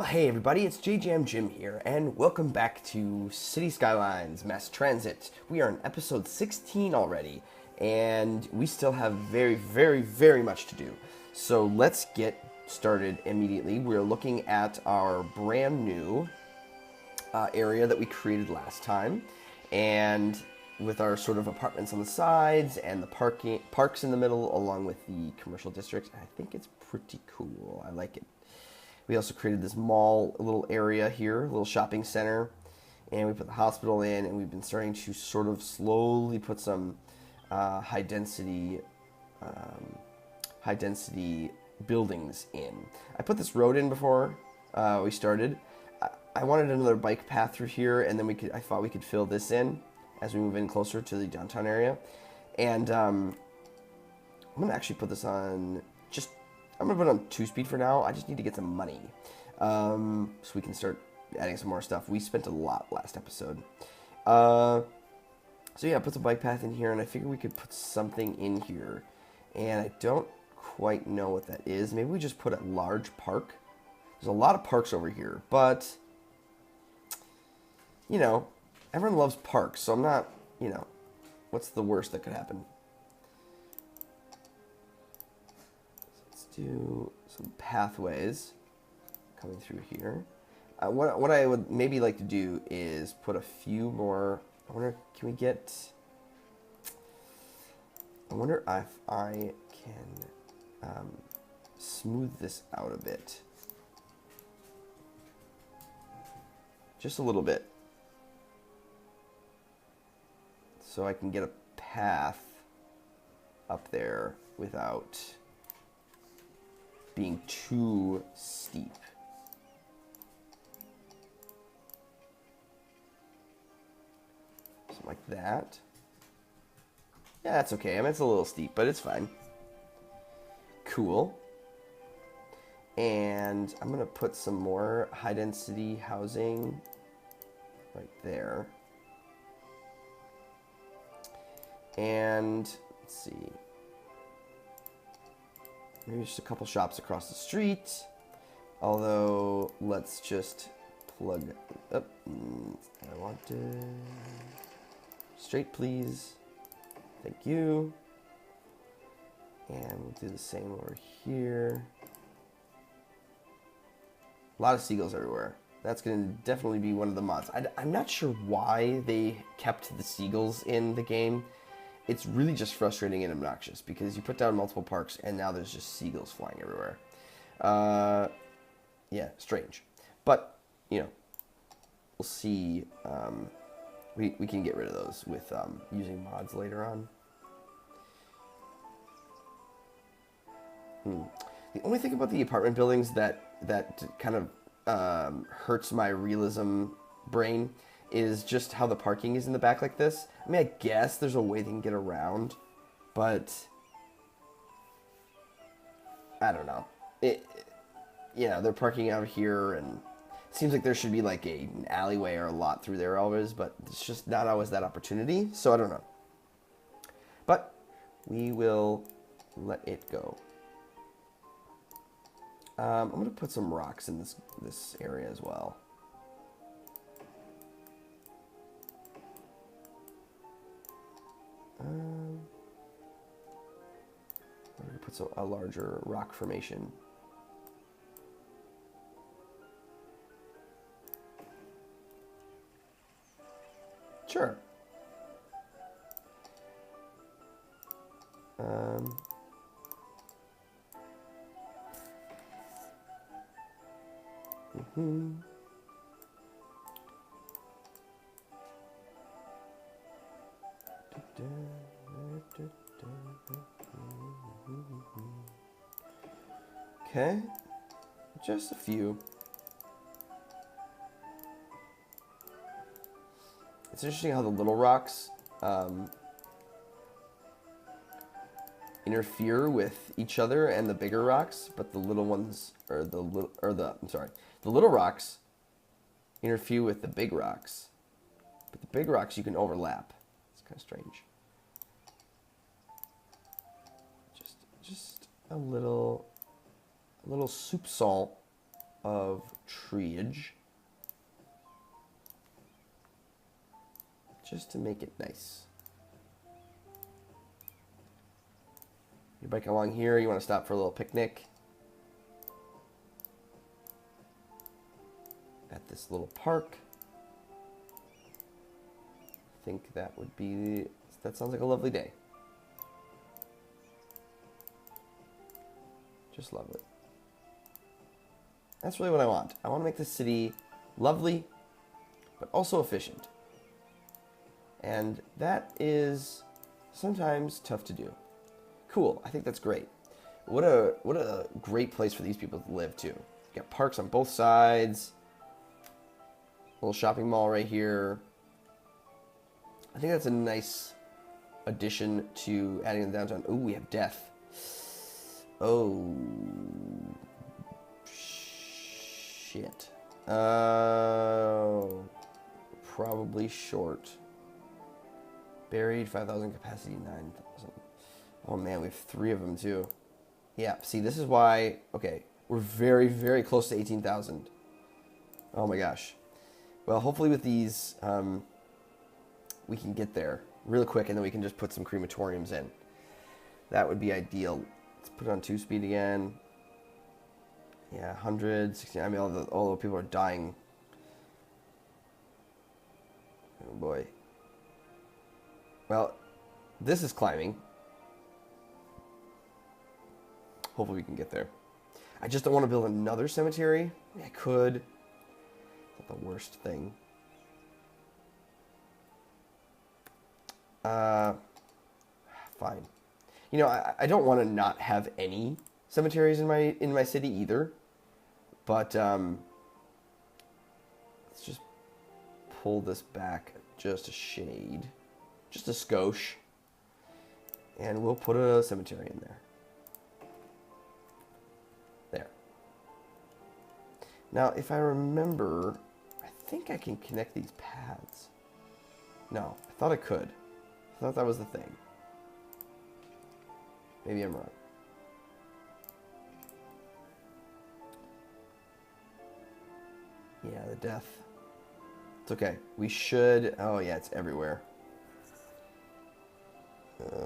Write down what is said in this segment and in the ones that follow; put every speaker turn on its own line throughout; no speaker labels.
Well, hey everybody, it's JJamJim here, and welcome back to City Skylines Mass Transit. We are on episode 16 already, and we still have very much to do. So let's get started immediately. We're looking at our brand new area that we created last time, and with our sort of apartments on the sides and the parks in the middle, along with the commercial districts. I think it's pretty cool. I like it. We also created this mall, little area here, a little shopping center, and we put the hospital in, and we've been starting to sort of slowly put some high density buildings in. I put this road in before we started. I wanted another bike path through here, and then I thought we could fill this in as we move in closer to the downtown area. And I'm gonna actually put this on I'm going to put it on 2-speed for now. I just need to get some money so we can start adding some more stuff. We spent a lot last episode. So yeah, I put the bike path in here, and I figured we could put something in here. And I don't quite know what that is. Maybe we just put a large park. There's a lot of parks over here, but, you know, everyone loves parks, so I'm not, what's the worst that could happen? Do some pathways coming through here. What I would maybe like to do is put a few more. I wonder if I can smooth this out a bit, just a little bit, so I can get a path up there without being too steep. Something like that. Yeah, that's okay. I mean, it's a little steep, but it's fine. Cool. And I'm going to put some more high-density housing right there. And let's see. Maybe just a couple shops across the street. Although, let's just plug up. I want to straight, please. Thank you. And we'll do the same over here. A lot of seagulls everywhere. That's going to definitely be one of the mods. I'm not sure why they kept the seagulls in the game. It's really just frustrating and obnoxious because you put down multiple parks and now there's just seagulls flying everywhere. Yeah, strange. But, we'll see. We can get rid of those with using mods later on. The only thing about the apartment buildings that kind of hurts my realism brain is just how the parking is in the back like this. I mean, I guess there's a way they can get around, but I don't know. They're parking out here, and it seems like there should be like an alleyway or a lot through there always, but it's just not always that opportunity, so I don't know. But we will let it go. I'm going to put some rocks in this area as well. I'm going to put a larger rock formation. Sure. Okay, just a few. It's interesting how the little rocks interfere with each other and the bigger rocks, but the little ones, the little rocks interfere with the big rocks, but the big rocks you can overlap. It's kind of strange. Just a little soup salt of treeage. Just to make it nice. You bike along here, you want to stop for a little picnic. At this little park. I think that would be, that sounds like a lovely day. Just lovely. That's really what I want. I want to make this city lovely, but also efficient. And that is sometimes tough to do. Cool, I think that's great. What a great place for these people to live too. You got parks on both sides. Little shopping mall right here. I think that's a nice addition to adding the downtown. Oh, we have death. Oh, shit. Oh, probably short. Buried, 5,000 capacity, 9,000. Oh man, we have 3 of them too. Yeah, see, this is why, okay, we're very, very close to 18,000. Oh my gosh. Well, hopefully with these, we can get there real quick, and then we can just put some crematoriums in. That would be ideal. Let's put it on 2-speed again. Yeah, 160. I mean, all the people are dying. Oh boy. Well, this is climbing. Hopefully we can get there. I just don't want to build another cemetery. I could. It's not the worst thing. Fine. You know, I don't want to not have any cemeteries in my city either. But let's just pull this back just a shade. Just a skosh. And we'll put a cemetery in there. There. Now, if I remember, I think I can connect these paths. No, I thought I could. I thought that was the thing. Maybe I'm wrong. Yeah, the death. It's okay. We should... Oh, yeah, it's everywhere.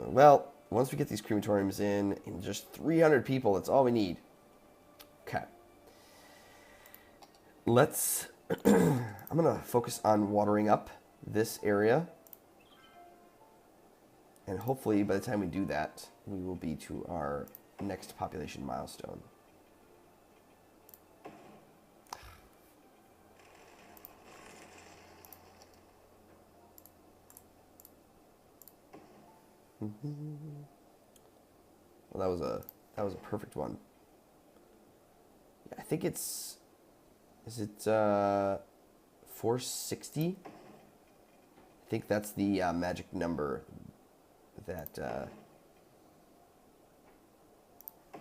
Well, once we get these crematoriums in just 300 people, that's all we need. Okay. Let's... I'm going to focus on watering up this area. And hopefully, by the time we do that, we will be to our next population milestone. Well, that was a perfect one. Yeah, I think it's, is it 460? I think that's the magic number that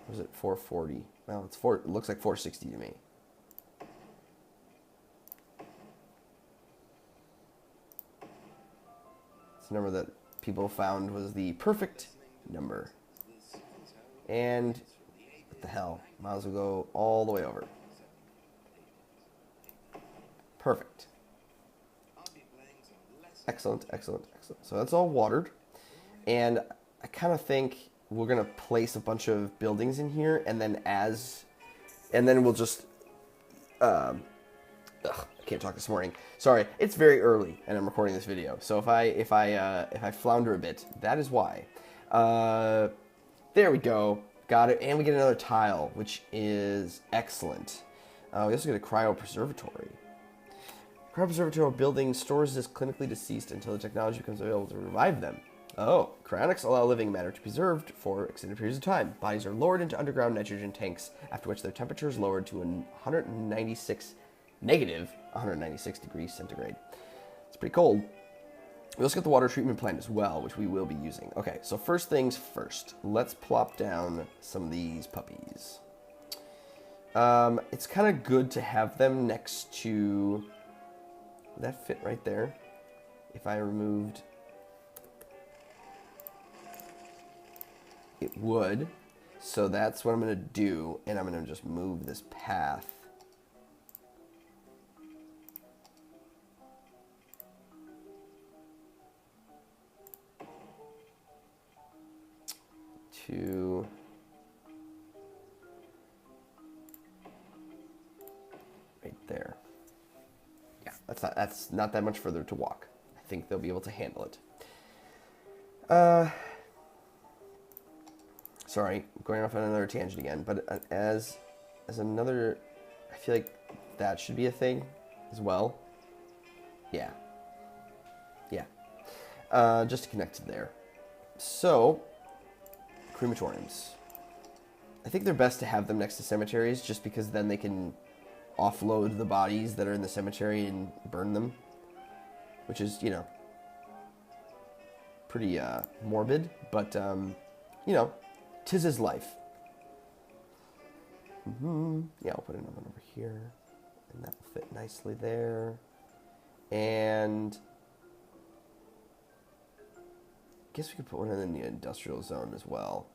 was it 440? Well, it looks like 460 to me. It's the number that people found was the perfect number. And what the hell? Might as well go all the way over. Perfect. Excellent, excellent, excellent. So that's all watered. And I kind of think we're going to place a bunch of buildings in here, and then we'll just I can't talk this morning. Sorry, it's very early, and I'm recording this video. So if I flounder a bit, that is why. There we go, got it, and we get another tile, which is excellent. We also get a cryopreservatory. Cryopreservatory building stores this clinically deceased until the technology becomes available to revive them. Oh, cryonics allow living matter to be preserved for extended periods of time. Bodies are lowered into underground nitrogen tanks, after which their temperature is lowered to negative 196 degrees centigrade. It's pretty cold. We also get the water treatment plant as well, which we will be using. Okay, so first things first. Let's plop down some of these puppies. It's kind of good to have them next to... Would that fit right there? If I removed... It would. So that's what I'm going to do, and I'm going to just move this path to right there. Yeah, that's not that much further to walk. I think they'll be able to handle it. Sorry, going off on another tangent again, but as another, I feel like that should be a thing as well. Yeah. Yeah. Just to connect to there. So, crematoriums. I think they're best to have them next to cemeteries just because then they can offload the bodies that are in the cemetery and burn them. Which is, you know, pretty morbid, but, you know, 'tis his life. Yeah, I'll put another one over here. And that will fit nicely there. And I guess we could put one in the industrial zone as well.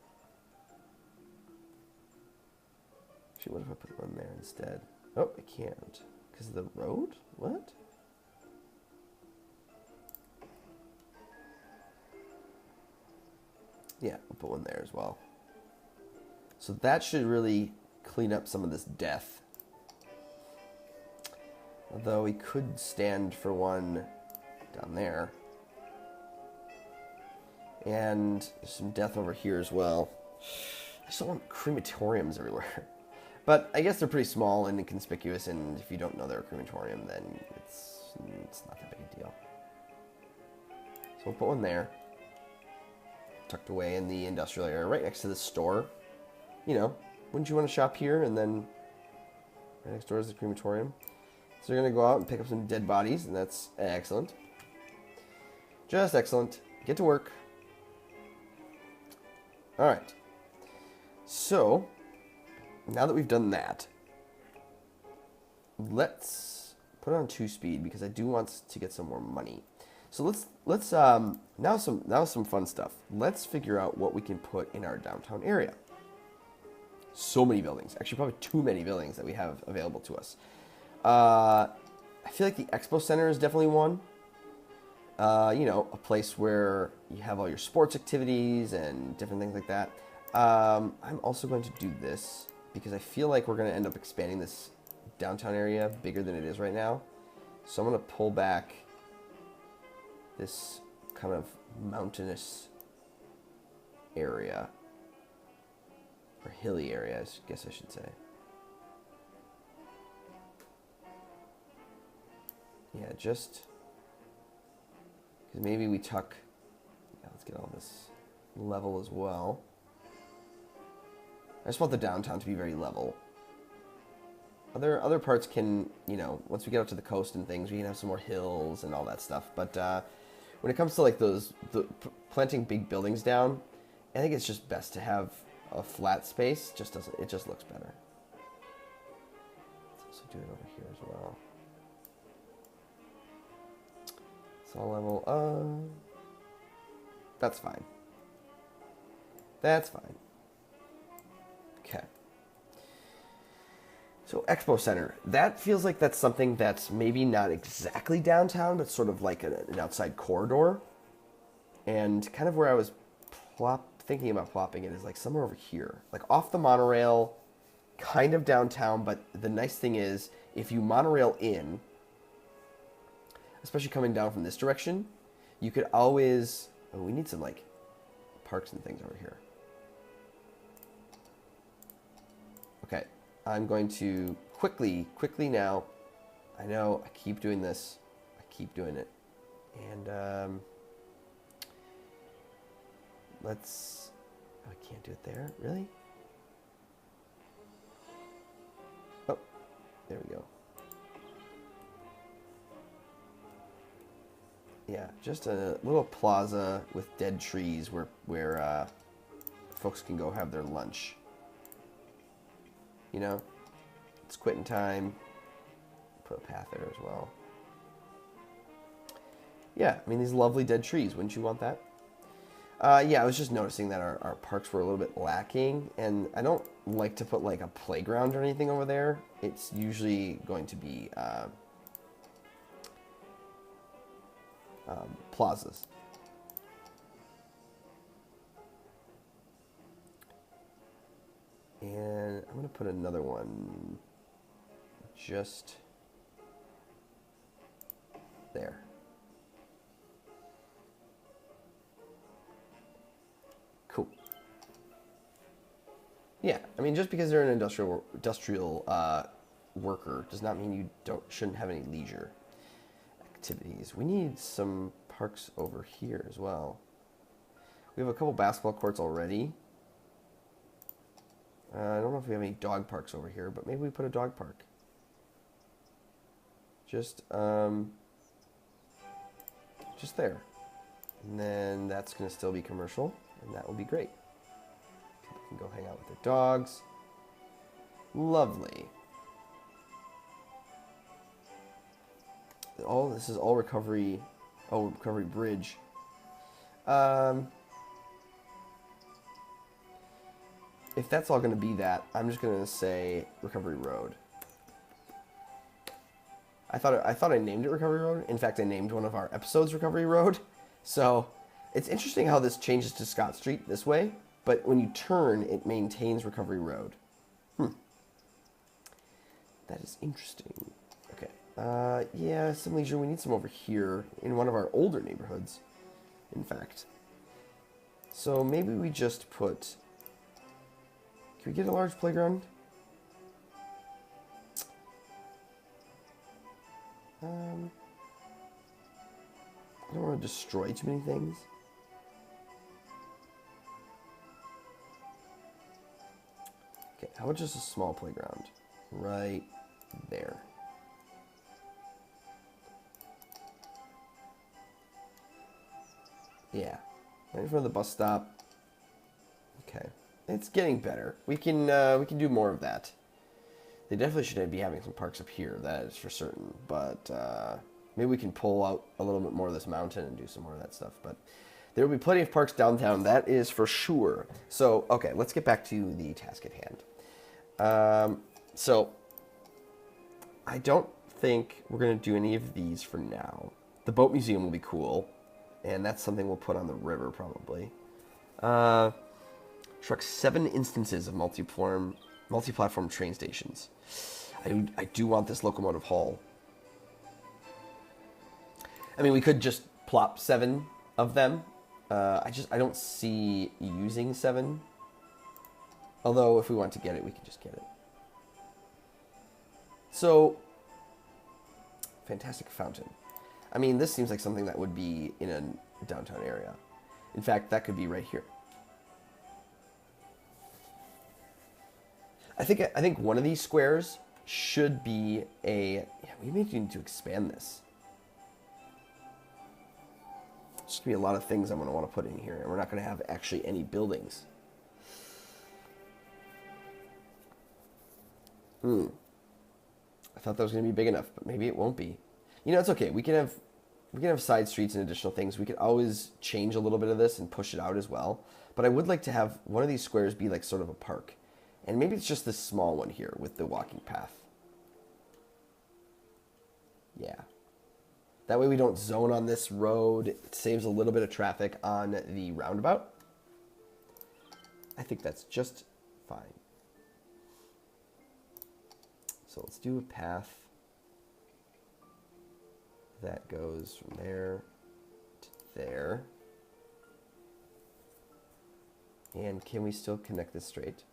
Actually, what if I put one there instead? Oh, I can't. Because of the road? What? Yeah, we'll put one there as well. So that should really clean up some of this death. Although we could stand for one down there. And there's some death over here as well. I just don't want crematoriums everywhere. But I guess they're pretty small and inconspicuous, and if you don't know they're a crematorium, then it's not that big a deal. So we'll put one there. Tucked away in the industrial area, right next to the store. You know, wouldn't you want to shop here, and then right next door is the crematorium. So you're going to go out and pick up some dead bodies, and that's excellent. Just excellent. Get to work. Alright. So, now that we've done that, let's put it on 2-speed because I do want to get some more money. So let's now some fun stuff. Let's figure out what we can put in our downtown area. So many buildings. Actually, probably too many buildings that we have available to us. I feel like the Expo Center is definitely one. You know, a place where you have all your sports activities and different things like that. I'm also going to do this because I feel like we're going to end up expanding this downtown area bigger than it is right now. So I'm going to pull back this kind of mountainous area, or hilly area, I guess I should say. Yeah, just because maybe we tuck. Yeah, let's get all this level as well. I just want the downtown to be very level. Other parts can, you know, once we get out to the coast and things, we can have some more hills and all that stuff. But when it comes to like planting big buildings down, I think it's just best to have a flat space. It just looks better. Let's also do it over here as well. It's all level. That's fine. That's fine. Okay. So Expo Center, that feels like that's something that's maybe not exactly downtown, but sort of like an outside corridor. And kind of where I was thinking about plopping it is like somewhere over here, like off the monorail, kind of downtown. But the nice thing is, if you monorail in, especially coming down from this direction, you could always. Oh, we need some like parks and things over here. Okay. I'm going to quickly now, I know I keep doing this, I keep doing it, and let's, oh, I can't do it there, really? Oh, there we go. Yeah, just a little plaza with dead trees where folks can go have their lunch. You know, it's quitting time. Put a path there as well. Yeah, I mean, these lovely dead trees. Wouldn't you want that? Yeah, I was just noticing that our parks were a little bit lacking. And I don't like to put, like, a playground or anything over there. It's usually going to be plazas. put another one just there. Cool. Yeah, I mean, just because they're an industrial worker does not mean you shouldn't have any leisure activities. We need some parks over here as well. We have a couple basketball courts already. I don't know if we have any dog parks over here, but maybe we put a dog park. Just there. And then that's going to still be commercial, and that will be great. People can go hang out with their dogs. Lovely. This is all recovery. Oh, recovery bridge. If that's all going to be that, I'm just going to say recovery road. I thought I named it recovery road. In fact, I named one of our episodes recovery road. So it's interesting how this changes to Scott Street this way, but when you turn, it maintains recovery road. That is interesting. Okay. Yeah, some leisure. We need some over here in one of our older neighborhoods, in fact. So maybe we just put... Can we get a large playground? I don't want to destroy too many things. Okay, how about just a small playground? Right there. Yeah, right in front of the bus stop. Okay, it's getting better. We can do more of that. They definitely should be having some parks up here, that is for certain. But maybe we can pull out a little bit more of this mountain and do some more of that stuff. But there will be plenty of parks downtown, that is for sure. So, okay, let's get back to the task at hand. So, I don't think we're going to do any of these for now. The boat museum will be cool, and that's something we'll put on the river probably. Truck 7 instances of multi-platform train stations. I do want this locomotive hall. I mean, we could just plop 7 of them. I don't see using 7. Although, if we want to get it, we can just get it. So, fantastic fountain. I mean, this seems like something that would be in a downtown area. In fact, that could be right here. I think one of these squares should be a... Yeah, we may need to expand this. There's going to be a lot of things I'm going to want to put in here, and we're not going to have actually any buildings. I thought that was going to be big enough, but maybe it won't be. You know, it's okay. We can have side streets and additional things. We could always change a little bit of this and push it out as well. But I would like to have one of these squares be like sort of a park. And maybe it's just this small one here with the walking path. Yeah. That way we don't zone on this road. It saves a little bit of traffic on the roundabout. I think that's just fine. So let's do a path that goes from there to there. And can we still connect this straight?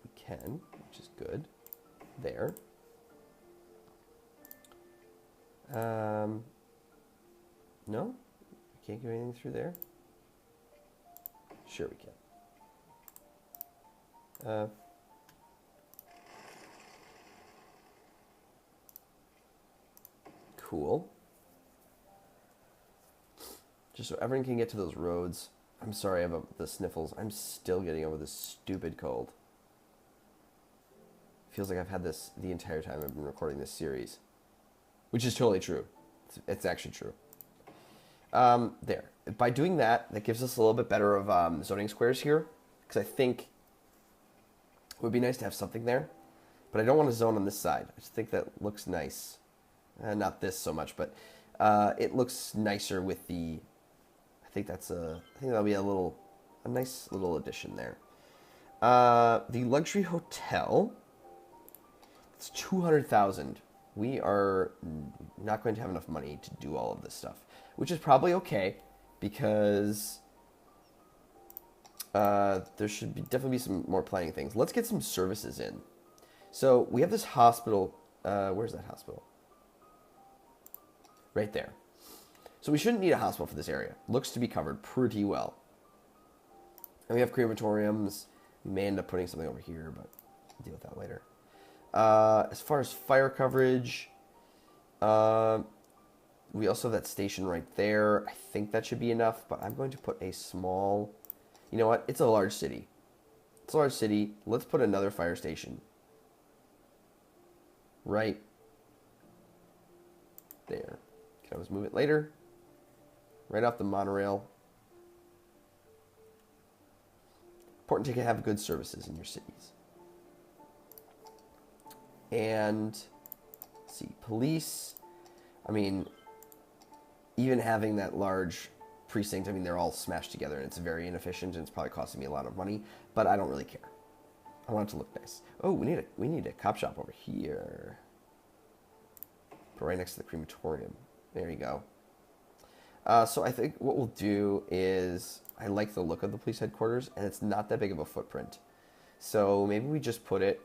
We can, which is good. There. No? We can't do anything through there? Sure we can. Cool. Just so everyone can get to those roads. I'm sorry about the sniffles. I'm still getting over this stupid cold. Feels like I've had this the entire time I've been recording this series. Which is totally true. It's actually true. There. By doing that, that gives us a little bit better of zoning squares here. Because I think it would be nice to have something there. But I don't want to zone on this side. I just think that looks nice. Not this so much, but it looks nicer with the... I think that'll be a nice little addition there. The luxury hotel. It's 200,000. We are not going to have enough money to do all of this stuff, which is probably okay because there should definitely be some more planning things. Let's get some services in. So we have this hospital. Where's that hospital? Right there. So we shouldn't need a hospital for this area. Looks to be covered pretty well. And we have crematoriums. We may end up putting something over here, but we'll deal with that later. As far as fire coverage, we also have that station right there. I think that should be enough, but I'm going to put a small... You know what? It's a large city. It's a large city. Let's put another fire station. Right there. Can always move it later. Right off the monorail. Important to have good services in your cities. And let's see, police. I mean, even having that large precinct, I mean, they're all smashed together and it's very inefficient and it's probably costing me a lot of money, but I don't really care. I want it to look nice. Oh, we need a cop shop over here. Put right next to the crematorium. There you go. So I think what we'll do is, I like the look of the police headquarters, and it's not that big of a footprint. So maybe we just put it...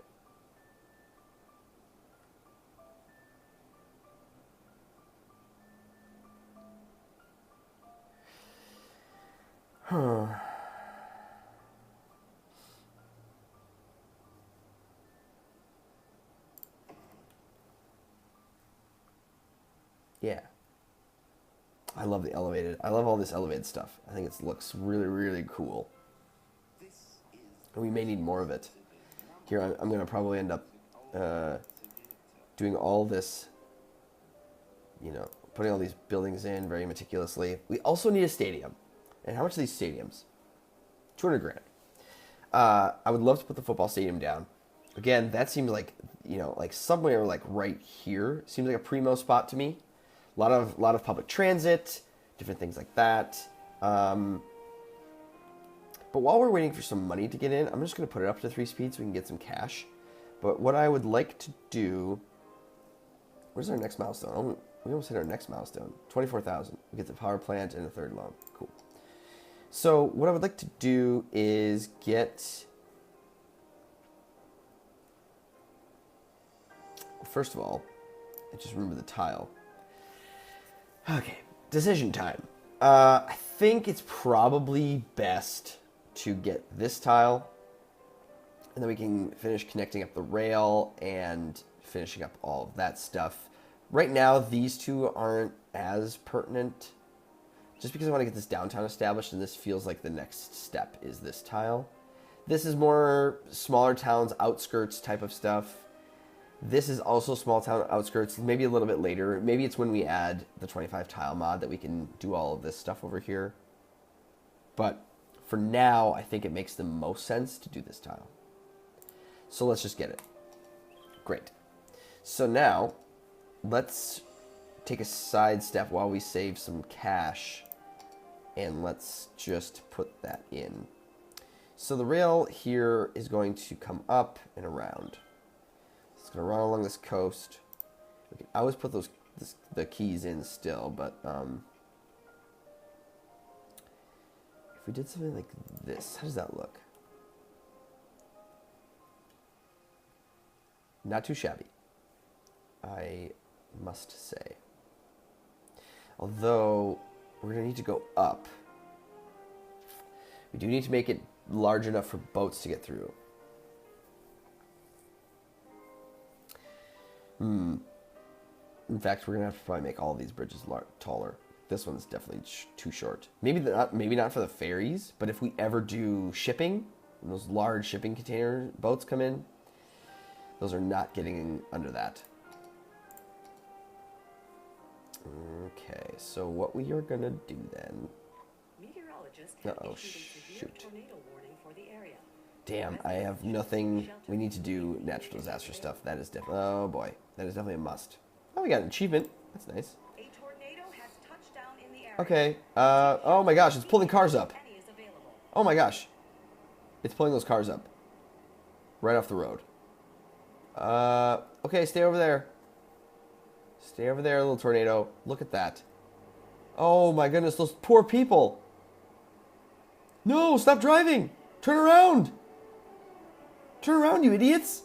Yeah. I love the elevated. I love all this elevated stuff. I think it looks really, really cool. And we may need more of it. Here, I'm going to probably end up doing all this, you know, putting all these buildings in very meticulously. We also need a stadium. And how much are these stadiums? 200 grand. I would love to put the football stadium down. Again, that seems like, you know, like somewhere like right here. Seems like a primo spot to me. A lot of public transit, different things like that. But while we're waiting for some money to get in, I'm just going to put it up to 3 speed so we can get some cash. But what I would like to do... Where's our next milestone? Oh, we almost hit our next milestone. 24,000. We get the power plant and a third loan. Cool. So what I would like to do is get... First of all, I just remember the tile. Okay, decision time. I think it's probably best to get this tile, and then we can finish connecting up the rail and finishing up all of that stuff. Right now, these two aren't as pertinent, just because I want to get this downtown established, and this feels like the next step is this tile. This is more smaller towns, outskirts type of stuff. This is also small town outskirts, maybe a little bit later. Maybe it's when we add the 25 tile mod that we can do all of this stuff over here. But for now, I think it makes the most sense to do this tile. So let's just get it. Great. So now, let's take a side step while we save some cash. And let's just put that in. So the rail here is going to come up and around. It's going to run along this coast. We can always put the keys in still, but if we did something like this, how does that look? Not too shabby, I must say. Although, we're going to need to go up. We do need to make it large enough for boats to get through. In fact, we're gonna have to probably make all of these bridges taller. This one's definitely too short. Maybe not for the ferries, but if we ever do shipping, when those large shipping container boats come in, those are not getting under that. Okay, so what we are gonna do then? Uh-oh, shoot. Damn, I have nothing. We need to do natural disaster stuff. That is definitely... Oh, boy. That is definitely a must. Oh, we got an achievement. That's nice. Okay. Oh, my gosh. It's pulling cars up. Oh, my gosh. It's pulling those cars up. Right off the road. Okay, stay over there. Stay over there, little tornado. Look at that. Oh my goodness, those poor people. No, stop driving. Turn around. Turn around, you idiots.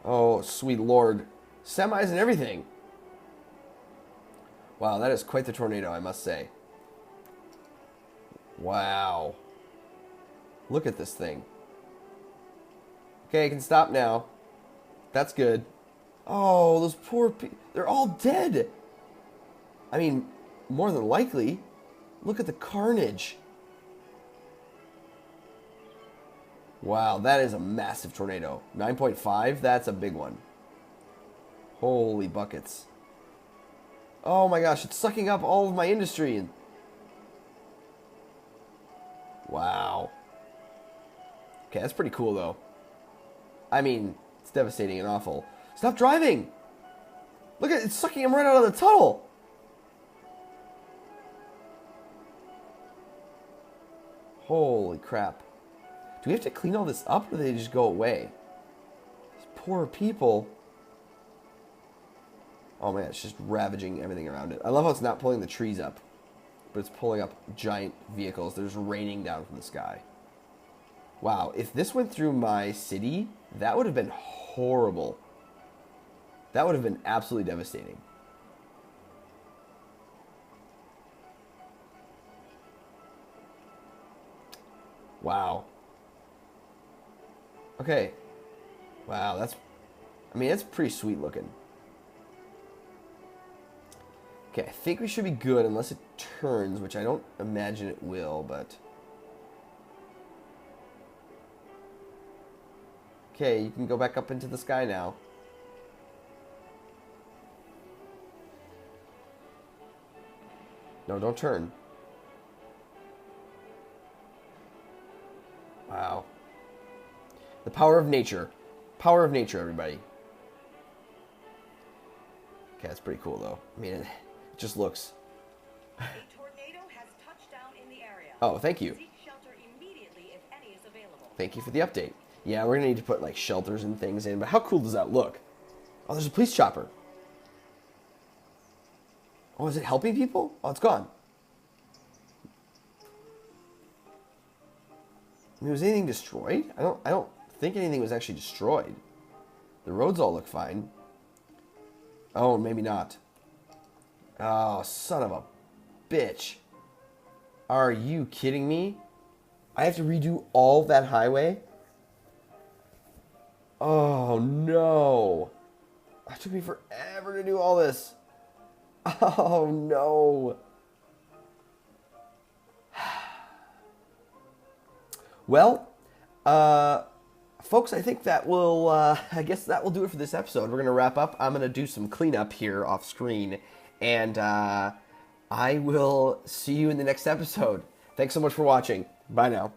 Oh, sweet Lord. Semis and everything. Wow, that is quite the tornado, I must say. Wow. Look at this thing. Okay, I can stop now. That's good. Oh, those poor people. They're all dead. I mean, more than likely. Look at the carnage. Wow, that is a massive tornado. 9.5, that's a big one. Holy buckets. Oh my gosh, it's sucking up all of my industry. Wow. Okay, that's pretty cool though. I mean, it's devastating and awful. Stop driving! Look at it, it's sucking him right out of the tunnel! Holy crap. Do we have to clean all this up or do they just go away? These poor people. Oh man, it's just ravaging everything around it. I love how it's not pulling the trees up, but it's pulling up giant vehicles. They're just raining down from the sky. Wow, if this went through my city, that would have been horrible. That would have been absolutely devastating. Wow. Okay. Wow, that's pretty sweet looking. Okay, I think we should be good unless it turns, which I don't imagine it will, but... Okay, you can go back up into the sky now. No, don't turn. Wow. The power of nature. Power of nature, everybody. Okay, that's pretty cool, though. I mean, it just looks...
A tornado has touched down in the area.
Oh, thank you.
Seek shelter immediately if any is available.
Thank you for the update. Yeah, we're going to need to put, like, shelters and things in, but how cool does that look? Oh, there's a police chopper. Oh, is it helping people? Oh, it's gone. I mean, was anything destroyed? I don't think anything was actually destroyed. The roads all look fine. Oh, maybe not. Oh, son of a bitch. Are you kidding me? I have to redo all that highway? Oh, no. It took me forever to do all this. Oh, no. Well, folks, I think that will, I guess that will do it for this episode. We're going to wrap up. I'm going to do some cleanup here off screen, and I will see you in the next episode. Thanks so much for watching. Bye now.